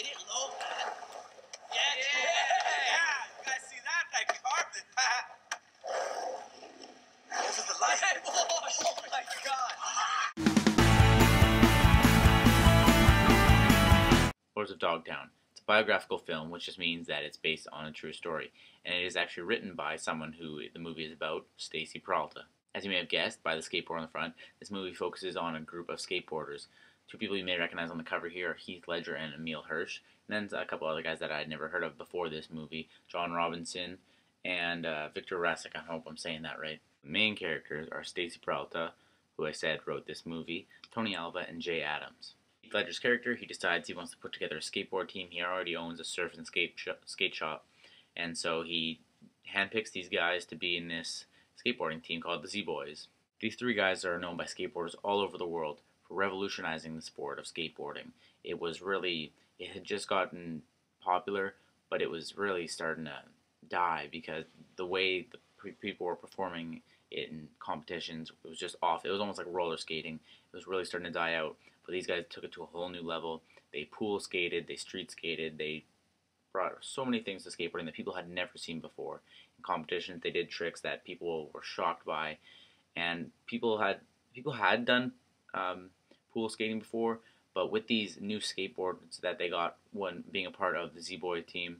Get it low, man. Yeah. You guys see that? That carpet. Over the light. Oh my God. Lords of Dogtown. It's a biographical film, which just means that it's based on a true story, and it is actually written by someone who the movie is about, Stacy Peralta. As you may have guessed by the skateboard on the front, this movie focuses on a group of skateboarders. Two people you may recognize on the cover here are Heath Ledger and Emile Hirsch, and then a couple other guys that I had never heard of before this movie, John Robinson and Victor Rasek. I hope I'm saying that right. The main characters are Stacy Peralta, who I said wrote this movie, Tony Alva, and Jay Adams. Heath Ledger's character, he decides he wants to put together a skateboard team. He already owns a surf and skate shop, and so he handpicks these guys to be in this skateboarding team called the Z-Boys. These three guys are known by skateboarders all over the world for revolutionizing the sport of skateboarding. It had just gotten popular, but it was really starting to die because the way the people were performing it in competitions, it was just off. It was almost like roller skating. It was really starting to die out. But these guys took it to a whole new level. They pool skated, they street skated, they brought so many things to skateboarding that people had never seen before. In competitions, they did tricks that people were shocked by, and people had done pool skating before, but with these new skateboards that they got when being a part of the Z-Boy team,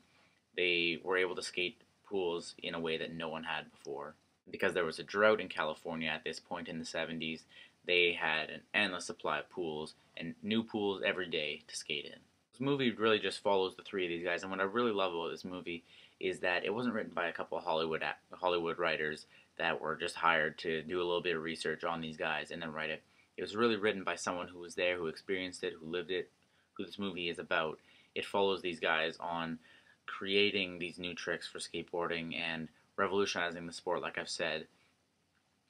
they were able to skate pools in a way that no one had before. Because there was a drought in California at this point in the 70s, they had an endless supply of pools and new pools every day to skate in. This movie really just follows the three of these guys, and what I really love about this movie is that it wasn't written by a couple of Hollywood writers that were just hired to do a little bit of research on these guys and then write it. It was really written by someone who was there, who experienced it, who lived it, who this movie is about. It follows these guys on creating these new tricks for skateboarding and revolutionizing the sport, like I've said,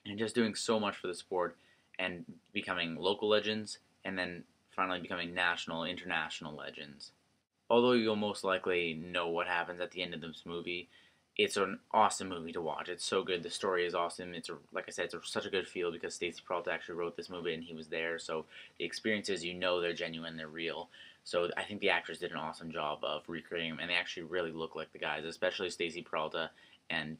and just doing so much for the sport and becoming local legends and then finally becoming national, international legends. Although you'll most likely know what happens at the end of this movie, it's an awesome movie to watch. It's so good. The story is awesome. Like I said, it's such a good feel because Stacy Peralta actually wrote this movie and he was there. So the experiences, they're genuine, they're real. So I think the actors did an awesome job of recreating them, and they actually really look like the guys, especially Stacy Peralta and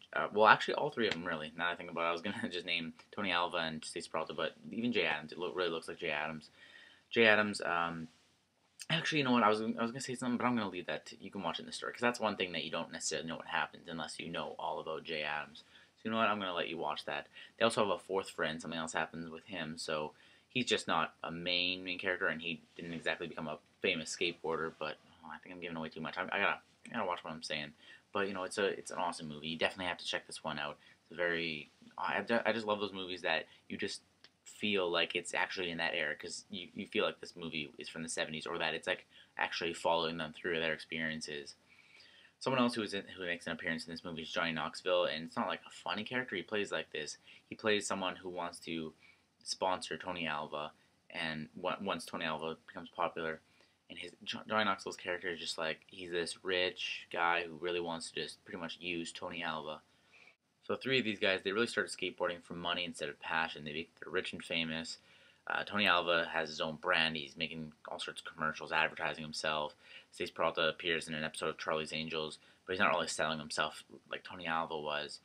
actually all three of them really. Now that I think about it, I was gonna just name Tony Alva and Stacy Peralta, but even Jay Adams, really looks like Jay Adams. Jay Adams. Actually, you know what? I was gonna say something, but I'm gonna leave that. You can watch it in the story because that's one thing that you don't necessarily know what happens unless you know all about Jay Adams. So you know what? I'm gonna let you watch that. They also have a fourth friend. Something else happens with him, so he's just not a main character, and he didn't exactly become a famous skateboarder. But I think I'm giving away too much. I gotta watch what I'm saying. But it's an awesome movie. You definitely have to check this one out. I just love those movies that you just feel like it's actually in that era because you feel like this movie is from the 70s or that it's like actually following them through their experiences. Someone else who makes an appearance in this movie is Johnny Knoxville, and it's not like a funny character. He plays like this. He plays someone who wants to sponsor Tony Alva, and once Tony Alva becomes popular, and Johnny Knoxville's character is just like, he's this rich guy who really wants to just pretty much use Tony Alva. So three of these guys, they really started skateboarding for money instead of passion. They're rich and famous. Tony Alva has his own brand. He's making all sorts of commercials, advertising himself. Stacy Peralta appears in an episode of Charlie's Angels, but he's not really selling himself like Tony Alva was.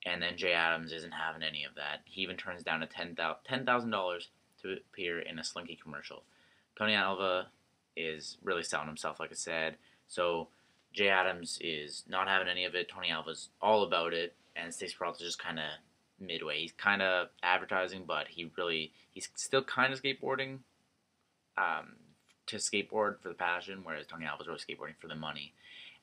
And then Jay Adams isn't having any of that. He even turns down $10,000 to appear in a Slinky commercial. Tony Alva is really selling himself, like I said. So Jay Adams is not having any of it. Tony Alva's all about it. And Stacy Peralta's just kind of midway. He's kind of advertising, but he's still kind of skateboarding to skateboard for the passion, whereas Tony Alva's really skateboarding for the money.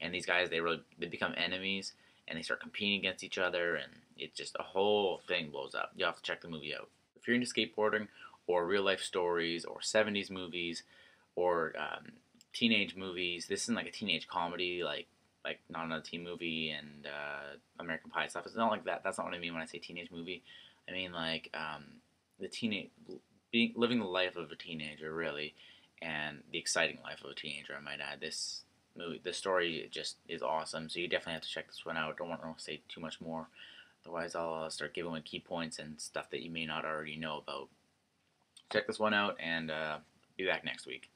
And these guys, they become enemies, and they start competing against each other, and it's just a whole thing blows up. You have to check the movie out. If you're into skateboarding or real-life stories or 70s movies or teenage movies, this isn't like a teenage comedy like Not Another Teen Movie and American Pie stuff. It's not like that. That's not what I mean when I say teenage movie. I mean like living the life of a teenager, really, and the exciting life of a teenager, I might add. This story just is awesome, so you definitely have to check this one out. I don't want to say too much more, otherwise I'll start giving away key points and stuff that you may not already know about. Check this one out, and be back next week.